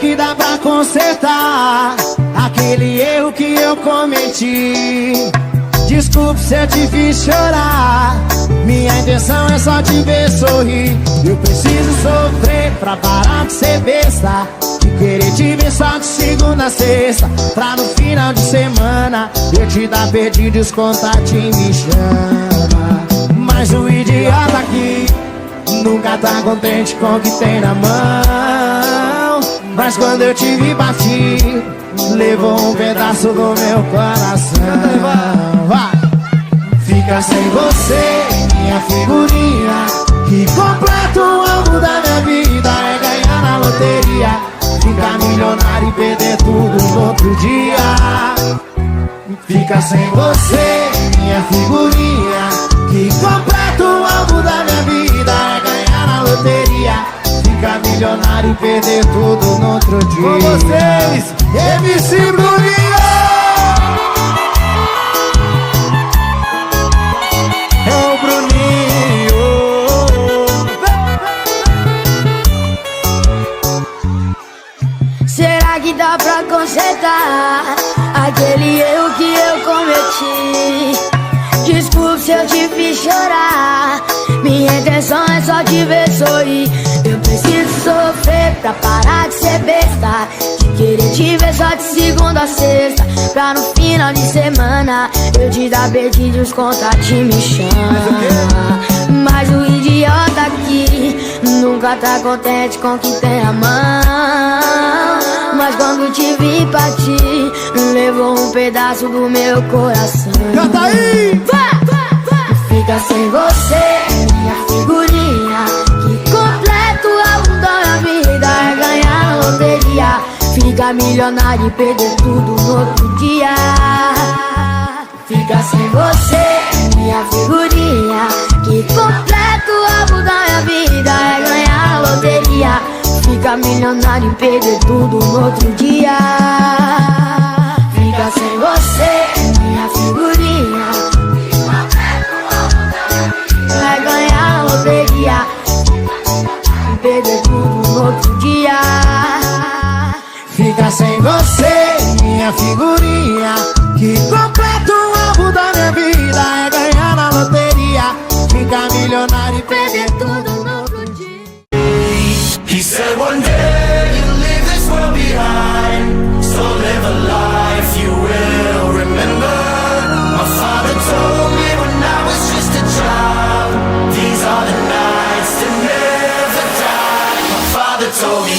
que dá pra consertar aquele erro que eu cometi. Desculpe se eu te fiz chorar, minha intenção é só te ver sorrir. Eu preciso sofrer pra parar de ser besta, de querer te ver só de segunda a sexta, pra no final de semana eu te dar perdido e os contatos me chama. Mas o idiota aqui nunca tá contente com o que tem na mão. Mas quando eu te vi partir, levou um pedaço do meu coração. Fica sem você, minha figurinha, que completa o alvo da minha vida. É ganhar na loteria, ficar milionário e perder tudo no outro dia. Fica sem você, minha figurinha, que completa o alvo da minha vida. É ganhar na loteria, ficar milionário e perder tudo no outro dia. Com vocês, MC Bruninho! É o Bruninho. Será que dá pra consertar aquele erro que eu cometi? Desculpe se eu te fiz chorar, minha intenção é só te ver sorrir. Eu preciso sofrer pra parar de ser besta, de querer te ver só de segunda a sexta, pra no final de semana eu te dar perdido e os contatos me chama. Mas o idiota aqui nunca tá contente com o que tem na mão. Mas quando te vi partir, levou um pedaço do meu coração. Canta aí! Fica sem você, minha figurinha, que completa o alvo da minha vida. É ganhar na loteria, ficar milionário e perder tudo no outro dia. Fica sem você, minha figurinha, que completa o alvo da minha vida. É ganhar na loteria, ficar milionário e perder tudo no outro dia. Fica sem você, minha figurinha, vai ganhar a loteria e perder tudo no outro dia. Fica sem você, minha figurinha, que completa o alvo da minha vida. É ganhar na loteria, ficar milionário e perder tudo no outro dia. He said one day you'll leave this world behind, so live a life you will remember. My father told me when I was just a child, these are the nights that never die. My father told me